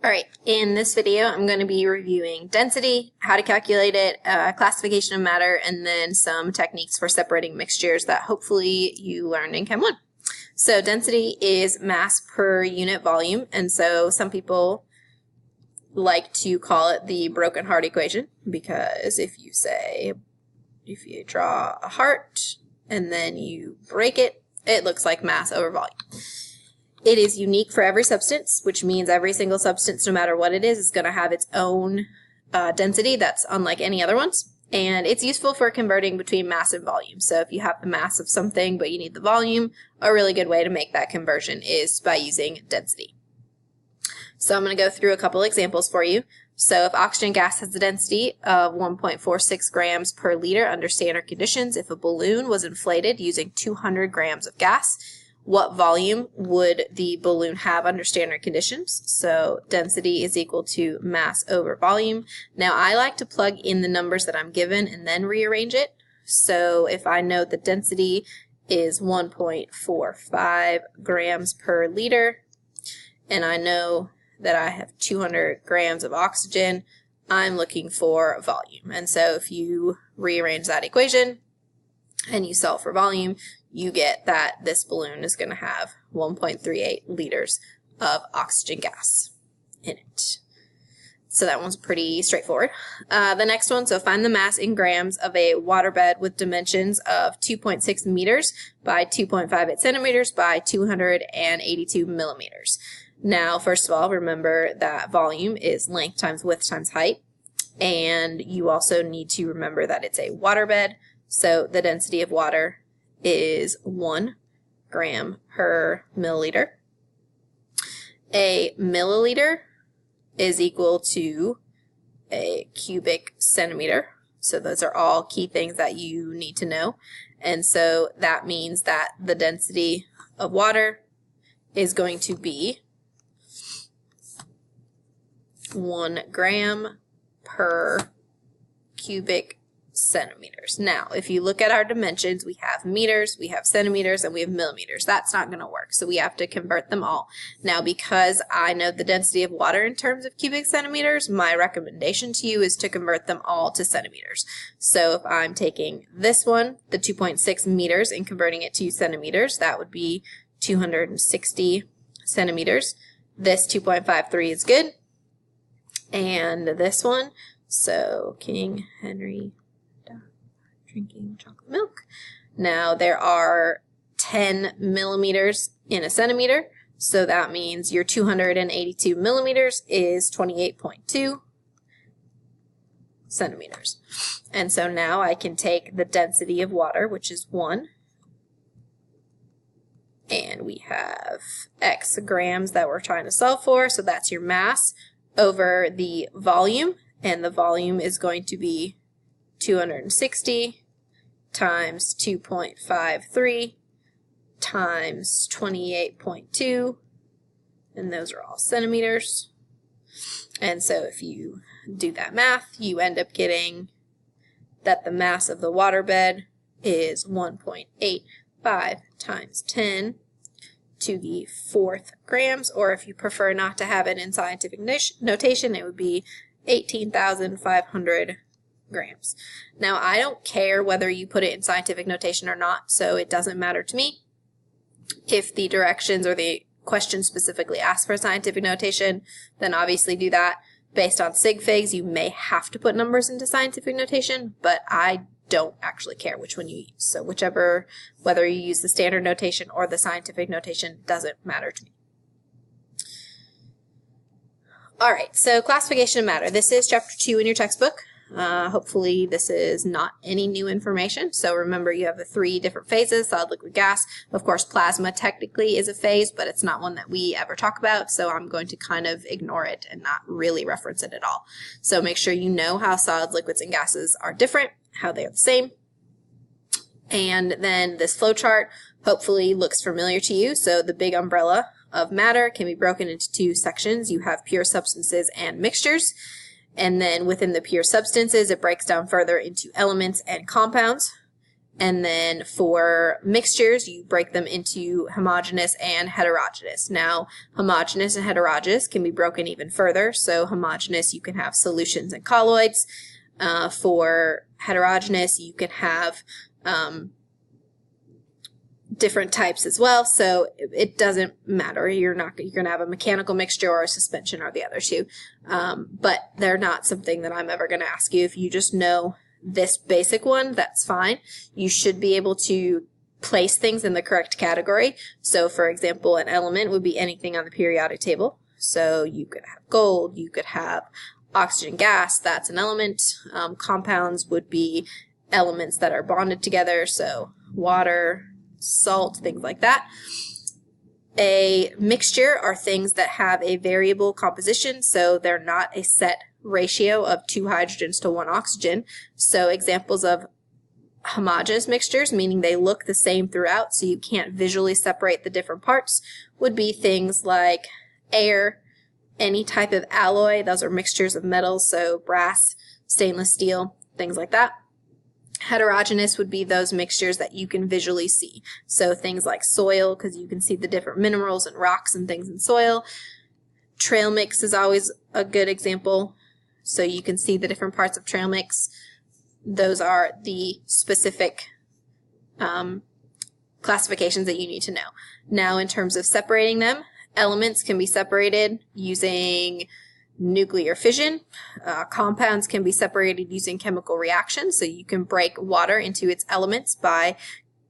Alright, in this video I'm going to be reviewing density, how to calculate it, classification of matter, and then some techniques for separating mixtures that hopefully you learned in Chem 1. So density is mass per unit volume, and so some people like to call it the broken heart equation, because if you draw a heart and then you break it, it looks like mass over volume. It is unique for every substance, which means every single substance, no matter what it is going to have its own density that's unlike any other ones. And it's useful for converting between mass and volume. So if you have the mass of something but you need the volume, a really good way to make that conversion is by using density. So I'm going to go through a couple examples for you. So if oxygen gas has a density of 1.46 grams per liter under standard conditions, if a balloon was inflated using 200 grams of gas, what volume would the balloon have under standard conditions? So density is equal to mass over volume. Now I like to plug in the numbers that I'm given and then rearrange it. So if I know the density is 1.45 grams per liter, and I know that I have 200 grams of oxygen, I'm looking for volume. And so if you rearrange that equation and you solve for volume, you get that this balloon is going to have 1.38 liters of oxygen gas in it. So that one's pretty straightforward. The next one, so find the mass in grams of a waterbed with dimensions of 2.6 meters by 2.58 centimeters by 282 millimeters. Now, first of all, remember that volume is length times width times height. And you also need to remember that it's a waterbed. So the density of water is 1 gram per milliliter. A milliliter is equal to a cubic centimeter. So those are all key things that you need to know. And so that means that the density of water is going to be 1 gram per cubic centimeters. Now, if you look at our dimensions, we have meters, we have centimeters, and we have millimeters. That's not going to work, so we have to convert them all. Now, because I know the density of water in terms of cubic centimeters, my recommendation to you is to convert them all to centimeters. So if I'm taking this one, the 2.6 meters, and converting it to centimeters, that would be 260 centimeters. This 2.53 is good. And this one, so King Henry drinking chocolate milk. Now there are 10 millimeters in a centimeter, so that means your 282 millimeters is 28.2 centimeters. And so now I can take the density of water, which is 1, and we have X grams that we're trying to solve for, so that's your mass over the volume, and the volume is going to be 260 times 2.53 times 28.2, and those are all centimeters. And so if you do that math, you end up getting that the mass of the waterbed is 1.85 times 10 to the 4th grams, or if you prefer not to have it in scientific notation, it would be 18,500 grams. Now, I don't care whether you put it in scientific notation or not, so it doesn't matter to me. If the directions or the question specifically asks for scientific notation, then obviously do that. Based on sig figs, you may have to put numbers into scientific notation, but I don't actually care which one you use. So whichever, whether you use the standard notation or the scientific notation, doesn't matter to me. All right, so classification of matter. This is chapter 2 in your textbook. Hopefully this is not any new information. So remember, you have the 3 different phases: solid, liquid, gas. Of course, plasma technically is a phase, but it's not one that we ever talk about, so I'm going to kind of ignore it and not really reference it at all. So make sure you know how solids, liquids, and gases are different, how they are the same. And then this flow chart hopefully looks familiar to you. So the big umbrella of matter can be broken into 2 sections. You have pure substances and mixtures. And then within the pure substances, it breaks down further into elements and compounds. And then for mixtures, you break them into homogeneous and heterogeneous. Now, homogeneous and heterogeneous can be broken even further. So homogeneous, you can have solutions and colloids. For heterogeneous, you can have different types as well. So it doesn't matter. You're going to have a mechanical mixture or a suspension or the other two. But they're not something that I'm ever going to ask you. If you just know this basic one, that's fine. You should be able to place things in the correct category. So for example, an element would be anything on the periodic table. So you could have gold, you could have oxygen gas, that's an element. Compounds would be elements that are bonded together, so water, salt, things like that. A mixture are things that have a variable composition, so they're not a set ratio of 2 hydrogens to 1 oxygen. So examples of homogeneous mixtures, meaning they look the same throughout, so you can't visually separate the different parts, would be things like air, any type of alloy. Those are mixtures of metals, so brass, stainless steel, things like that. Heterogeneous would be those mixtures that you can visually see. So things like soil, because you can see the different minerals and rocks and things in soil. Trail mix is always a good example. So you can see the different parts of trail mix. Those are the specific classifications that you need to know. Now, in terms of separating them, elements can be separated using nuclear fission. Compounds can be separated using chemical reactions. So you can break water into its elements by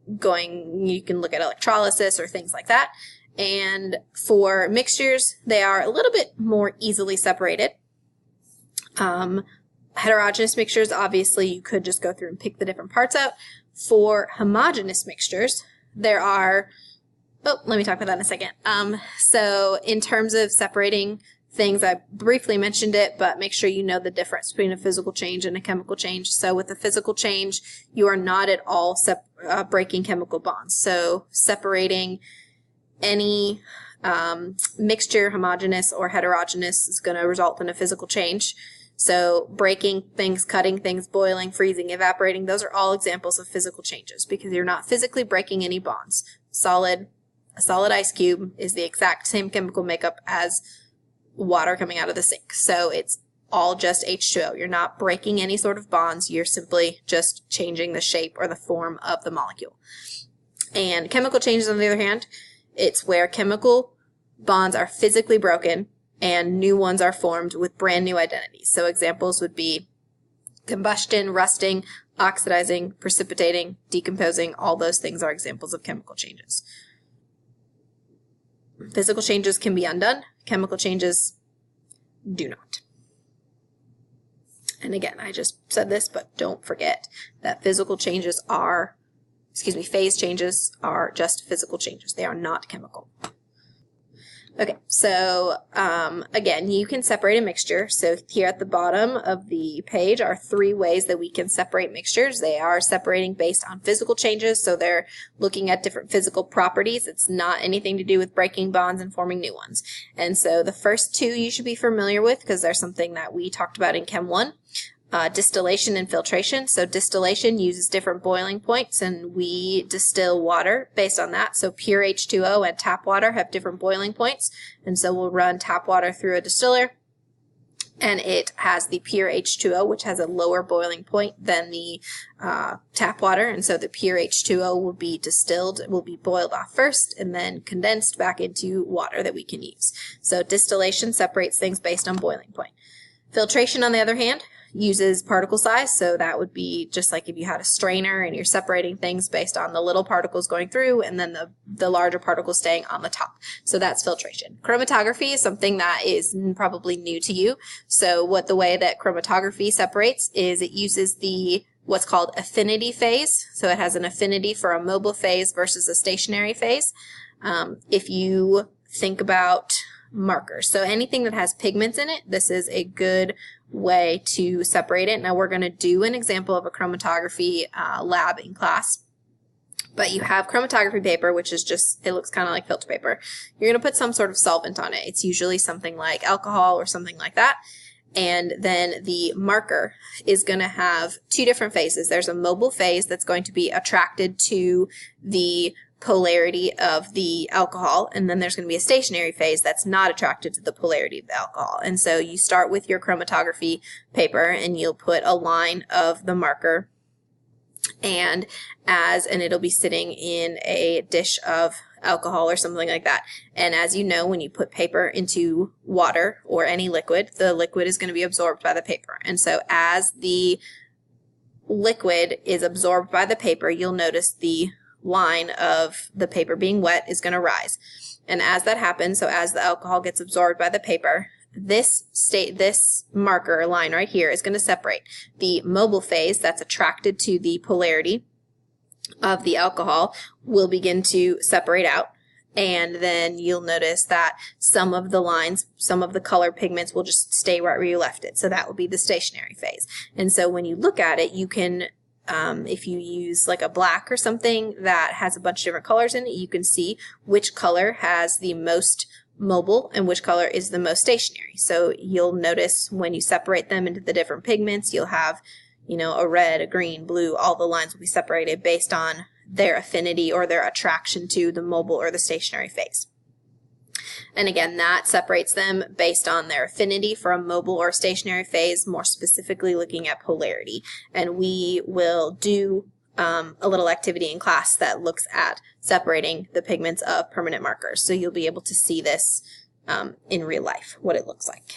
you can look at electrolysis or things like that. And for mixtures, they are a little bit more easily separated. Heterogeneous mixtures, obviously, you could just go through and pick the different parts out. For homogeneous mixtures, there are, let me talk about that in a second. So in terms of separating things, I briefly mentioned it, but make sure you know the difference between a physical change and a chemical change. So with a physical change, you are not at all breaking chemical bonds. So separating any mixture, homogeneous or heterogeneous, is going to result in a physical change. So breaking things, cutting things, boiling, freezing, evaporating, those are all examples of physical changes because you're not physically breaking any bonds. A solid ice cube is the exact same chemical makeup as water coming out of the sink. So it's all just H2O. You're not breaking any sort of bonds. You're simply just changing the shape or the form of the molecule. And chemical changes, on the other hand, it's where chemical bonds are physically broken and new ones are formed with brand new identities. So examples would be combustion, rusting, oxidizing, precipitating, decomposing. All those things are examples of chemical changes. Physical changes can be undone. Chemical changes do not. And again, I just said this, but don't forget that phase changes are just physical changes. They are not chemical. Okay, so again, you can separate a mixture. So here at the bottom of the page are 3 ways that we can separate mixtures. They are separating based on physical changes, so they're looking at different physical properties. It's not anything to do with breaking bonds and forming new ones. And so the first 2 you should be familiar with because they're something that we talked about in Chem 1. Distillation and filtration. So distillation uses different boiling points and we distill water based on that. So pure H2O and tap water have different boiling points. And so we'll run tap water through a distiller and it has the pure H2O, which has a lower boiling point than the tap water. And so the pure H2O will be distilled, will be boiled off first and then condensed back into water that we can use. So distillation separates things based on boiling point. Filtration, on the other hand, uses particle size, so that would be just like if you had a strainer and you're separating things based on the little particles going through and then the larger particles staying on the top. So that's filtration. Chromatography is something that is probably new to you. So the way that chromatography separates is it uses what's called affinity phase. So it has an affinity for a mobile phase versus a stationary phase. If you think about markers, so anything that has pigments in it, this is a good way to separate it. Now we're going to do an example of a chromatography lab in class, but you have chromatography paper, which is just, it looks kind of like filter paper. You're going to put some sort of solvent on it. It's usually something like alcohol or something like that. And then the marker is going to have two different phases. There's a mobile phase that's going to be attracted to the polarity of the alcohol, and then there's going to be a stationary phase that's not attracted to the polarity of the alcohol. And so you start with your chromatography paper and you'll put a line of the marker, and it'll be sitting in a dish of alcohol or something like that. And as you know, when you put paper into water or any liquid, the liquid is going to be absorbed by the paper. And so as the liquid is absorbed by the paper, you'll notice the line of the paper being wet is going to rise. And as that happens, so as the alcohol gets absorbed by the paper, this marker line right here is going to separate the mobile phase that's attracted to the polarity of the alcohol will begin to separate out. And then you'll notice that some of the lines, some of the color pigments will just stay right where you left it. So that will be the stationary phase. And so when you look at it, you can, if you use like a black or something that has a bunch of different colors in it, you can see which color has the most mobile and which color is the most stationary. So you'll notice when you separate them into the different pigments, you'll have, you know, a red, a green, blue, all the lines will be separated based on their affinity or their attraction to the mobile or the stationary phase. And again, that separates them based on their affinity for a mobile or stationary phase, more specifically looking at polarity. And we will do a little activity in class that looks at separating the pigments of permanent markers. So you'll be able to see this in real life, what it looks like.